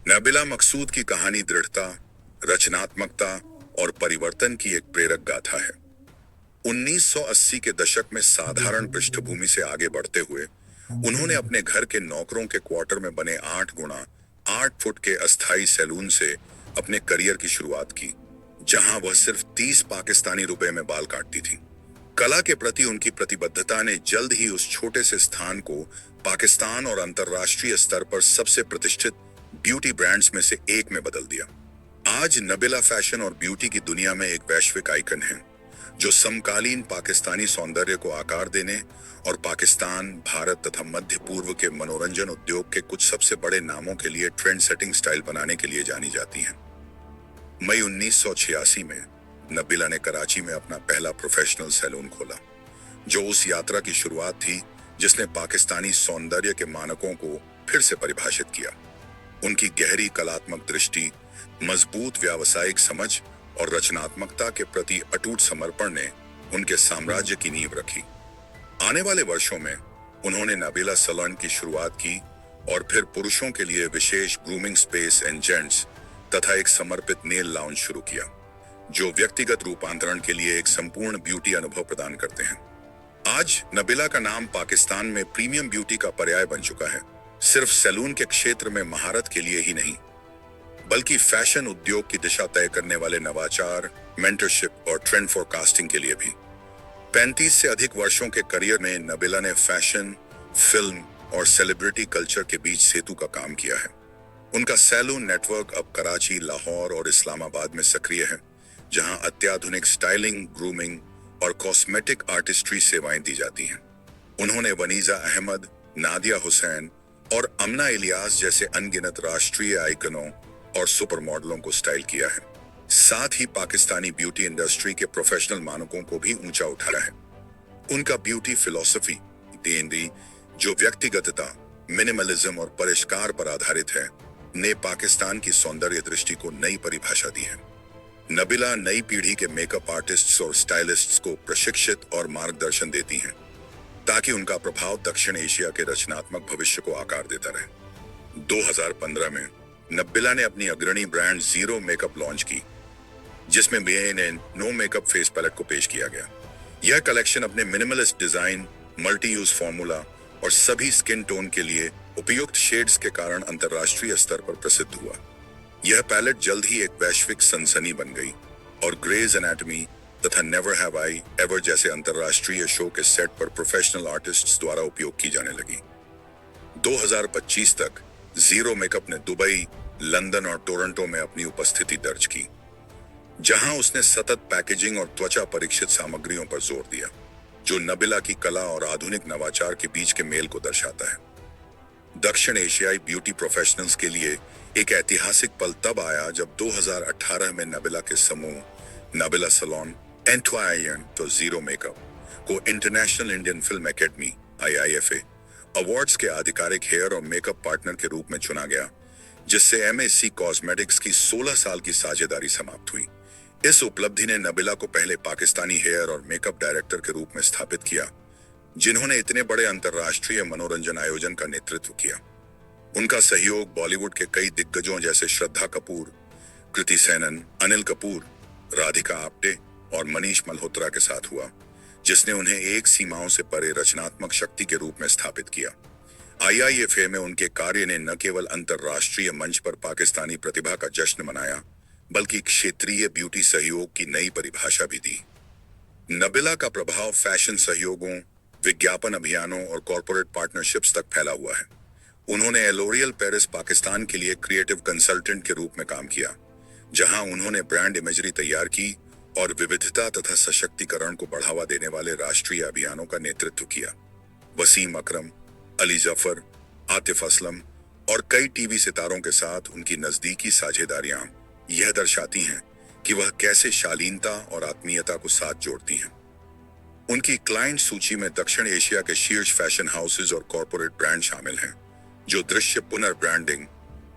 नबिला मकसूद की कहानी दृढ़ता, रचनात्मकता और परिवर्तन की एक प्रेरक गाथा है। 1980 के दशक में साधारण पृष्ठभूमि से आगे बढ़ते हुए उन्होंने अपने घर के नौकरों के क्वार्टर में बने 8 गुणा 8 फुट के अस्थाई सैलून से अपने करियर की शुरुआत की, जहां वह सिर्फ 30 पाकिस्तानी रुपए में बाल काटती थी। कला के प्रति उनकी प्रतिबद्धता ने जल्द ही उस छोटे से स्थान को पाकिस्तान और अंतर्राष्ट्रीय स्तर पर सबसे प्रतिष्ठित ब्यूटी ब्रांड्स में से एक में बदल दिया। आज नबिला फैशन और ब्यूटी की दुनिया में एक वैश्विक आइकन है, जो समकालीन पाकिस्तानी सौंदर्य को आकार देने और पाकिस्तान, भारत तथा मध्य पूर्व के मनोरंजन उद्योग के कुछ सबसे बड़े नामों के लिए ट्रेंड सेटिंग स्टाइल बनाने के लिए जानी जाती हैं। मई 1986 में नबिला ने कराची में अपना पहला प्रोफेशनल सैलून खोला, जो उस यात्रा की शुरुआत थी जिसने पाकिस्तानी सौंदर्य के मानकों को फिर से परिभाषित किया। उनकी गहरी कलात्मक दृष्टि, मजबूत व्यावसायिक समझ और रचनात्मकता के प्रति अटूट समर्पण ने उनके साम्राज्य की नींव रखी। आने वाले वर्षों में उन्होंने नबिला सैलून की शुरुआत की और फिर पुरुषों के लिए विशेष ग्रूमिंग स्पेस एंड जेंट्स तथा एक समर्पित नेल लाउंज शुरू किया, जो व्यक्तिगत रूपांतरण के लिए एक संपूर्ण ब्यूटी अनुभव प्रदान करते हैं। आज नबिला का नाम पाकिस्तान में प्रीमियम ब्यूटी का पर्याय बन चुका है, सिर्फ सैलून के क्षेत्र में महारत के लिए ही नहीं, बल्कि फैशन उद्योग की दिशा तय करने वाले नवाचार, मेंटरशिप और ट्रेंड फोरकास्टिंग के लिए भी। 35 से अधिक वर्षों के करियर में नबिला ने फैशन, फिल्म और सेलिब्रिटी कल्चर के बीच सेतु का काम किया है। उनका सैलून नेटवर्क अब कराची, लाहौर और इस्लामाबाद में सक्रिय है, जहां अत्याधुनिक स्टाइलिंग, ग्रूमिंग और कॉस्मेटिक आर्टिस्ट्री सेवाएं दी जाती हैं। उन्होंने वनीजा अहमद, नादिया हुसैन और अमना इलियास जैसे अनगिनत राष्ट्रीय आइकनों और सुपर मॉडलों को स्टाइल किया है। साथ ही पाकिस्तानी ब्यूटी इंडस्ट्री के प्रोफेशनल मानकों को भी ऊंचा उठाया है। उनका ब्यूटी फिलॉसफी डीएनडी, जो व्यक्तिगतता, मिनिमलिज्म और परिष्कार पर आधारित है, ने पाकिस्तान की सौंदर्य दृष्टि को नई परिभाषा दी है। नबिला नई पीढ़ी के मेकअप आर्टिस्ट्स और स्टाइलिस्ट्स को प्रशिक्षित और मार्गदर्शन देती हैं, ताकि उनका प्रभाव दक्षिण एशिया के रचनात्मक भविष्य को आकार देता रहे। 2015 में नबिला ने अपनी अग्रणी ब्रांड जीरो मेकअप लॉन्च की, जिसमें men and no makeup face palette को पेश किया गया। यह कलेक्शन अपने minimalist design, multi use formula और सभी स्किन टोन के लिए उपयुक्त शेड्स के कारण अंतर्राष्ट्रीय स्तर पर प्रसिद्ध हुआ। यह पैलेट जल्द ही एक वैश्विक सनसनी बन गई और ग्रेज एनाटॉमी तथा नेवर हैव आई एवर जैसे अंतर्राष्ट्रीय शो के सेट पर प्रोफेशनल आर्टिस्ट्स द्वारा उपयोग की जाने लगी। 2025 तक जीरो मेकअप ने दुबई, लंदन और टोरंटो में अपनी उपस्थिति दर्ज की, जहां उसने सतत पैकेजिंग और त्वचा परीक्षित सामग्रियों पर जोर दिया, जो नबिला की कला और आधुनिक नवाचार के बीच के मेल को दर्शाता है। दक्षिण एशियाई ब्यूटी प्रोफेशनल्स के लिए एक ऐतिहासिक पल तब आया जब 2018 में नबिला के समूह नबिला सैलून एंटवायन तो जीरो मेकअप को international Indian film academy IIFA awards के आधिकारिक हेयर और मेकअप पार्टनर के रूप में चुना गया, जिससे MAC कॉस्मेटिक्स की 16 साल की साझेदारी समाप्त हुई। इस उपलब्धि ने नबिला को पहले पाकिस्तानी हेयर और मेकअप डायरेक्टर के रूप में स्थापित किया, जिन्होंने इतने बड़े अंतर्राष्ट्रीय मनोरंजन आयोजन का नेतृत्व किया। उनका सहयोग बॉलीवुड के कई दिग्गजों जैसे श्रद्धा कपूर, कृति सेनन, अनिल कपूर, राधिका आप्टे और मनीष मल्होत्रा के साथ हुआ, जिसने उन्हें एक सीमाओं से परे रचनात्मक शक्ति के रूप में स्थापित किया। IIFA में उनके कार्य ने न केवल अंतर्राष्ट्रीय मंच पर पाकिस्तानी प्रतिभा का जश्न मनाया, बल्कि क्षेत्रीय ब्यूटी सहयोग की नई परिभाषा भी दी। नबिला का प्रभाव फैशन सहयोगों, विज्ञापन अभियानों और कॉरपोरेट पार्टनरशिप्स तक फैला हुआ है। उन्होंने लोरियल पेरिस पाकिस्तान के लिए क्रिएटिव कंसल्टेंट के रूप में काम किया, जहां उन्होंने ब्रांड इमेजरी तैयार की और विविधता तथा सशक्तिकरण को बढ़ावा देने वाले राष्ट्रीय अभियानों का नेतृत्व किया। वसीम अकरम, अली जफर, आतिफ असलम और कई टीवी सितारों के साथ उनकी नजदीकी साझेदारियां यह दर्शाती हैं कि वह कैसे शालीनता और आत्मीयता को साथ जोड़ती हैं। उनकी क्लाइंट सूची में दक्षिण एशिया के शीर्ष फैशन हाउसेज और कॉरपोरेट ब्रांड शामिल हैं, जो दृश्य पुनर्ब्रांडिंग,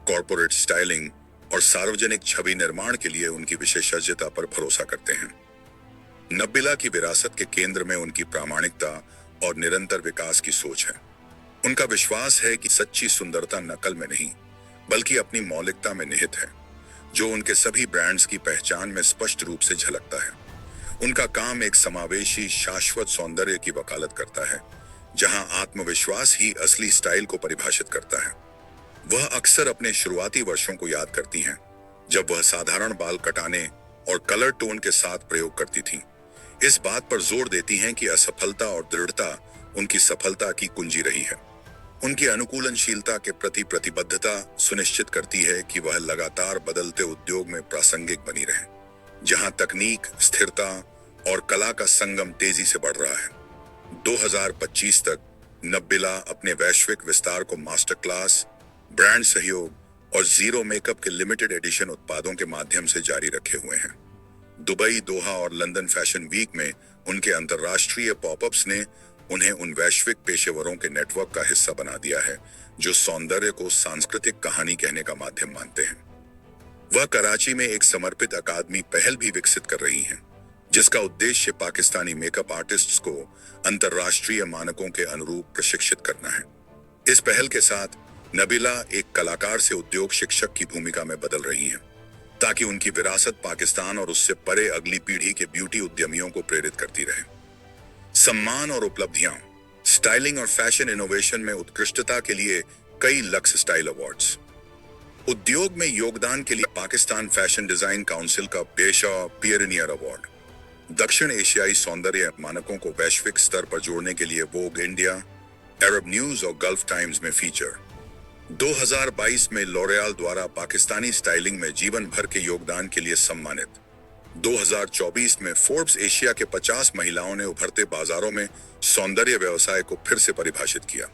कॉरपोरेट स्टाइलिंग और सार्वजनिक छवि निर्माण के लिए उनकी विशेषज्ञता पर भरोसा करते हैं। नबिला की विरासत के केंद्र में उनकी प्रामाणिकता और निरंतर विकास की सोच है। उनका विश्वास है कि सच्ची सुंदरता नकल में नहीं, बल्कि अपनी मौलिकता में निहित है, जो उनके सभी ब्रांड्स की पहचान में स्पष्ट रूप से झलकता है। उनका काम एक समावेशी शाश्वत सौंदर्य की वकालत करता है, जहां आत्मविश्वास ही असली स्टाइल को परिभाषित करता है। वह अक्सर अपने शुरुआती वर्षों को याद करती हैं, जब वह साधारण बाल कटाने और कलर टोन के साथ प्रयोग करती थीं। इस बात पर जोर देती हैं कि असफलता और दृढ़ता उनकी सफलता की कुंजी रही है। उनकी अनुकूलनशीलता के प्रति प्रतिबद्धता सुनिश्चित करती है कि वह लगातार बदलते उद्योग में प्रासंगिक बनी रहे, जहां तकनीक, स्थिरता और कला का संगम तेजी से बढ़ रहा है। 2025 तक नब्बिला अपने वैश्विक विस्तार को मास्टर क्लास, ब्रांड सहयोग और जीरो मेकअप के लिमिटेड एडिशन उत्पादों के माध्यम से जारी रखे हुए हैं। दुबई, दोहा और लंदन फैशन वीक में उनके अंतर्राष्ट्रीय पॉपअप्स ने उन्हें उन वैश्विक पेशेवरों के नेटवर्क का हिस्सा बना दिया है, जो सौंदर्य को सांस्कृतिक कहानी कहने का माध्यम मानते हैं। वह कराची में एक समर्पित अकादमी पहल भी विकसित कर रही हैं, जिसका उद्देश्य पाकिस्तानी मेकअप आर्टिस्ट्स को अंतर्राष्ट्रीय मानकों के अनुरूप प्रशिक्षित करना है। इस पहल के साथ नबीला एक कलाकार से उद्योग शिक्षक की भूमिका में बदल रही हैं, ताकि उनकी विरासत पाकिस्तान और उससे परे अगली पीढ़ी के ब्यूटी उद्यमियों को प्रेरित करती रहे। सम्मान और उपलब्धियां। स्टाइलिंग और फैशन इनोवेशन में उत्कृष्टता के लिए कई लक्स स्टाइल अवार्ड्स। उद्योग में योगदान के लिए पाकिस्तान फैशन डिजाइन काउंसिल का पेशा पियरनियर अवार्ड। दक्षिण एशियाई सौंदर्य मानकों को वैश्विक स्तर पर जोड़ने के लिए वोग इंडिया, अरब न्यूज और गल्फ टाइम्स में फीचर। 2022 में लॉरियल द्वारा पाकिस्तानी स्टाइलिंग में जीवन भर के योगदान के लिए सम्मानित। 2024 में फोर्ब्स एशिया के 50 महिलाओं ने उभरते बाजारों में सौंदर्य व्यवसाय को फिर से परिभाषित किया।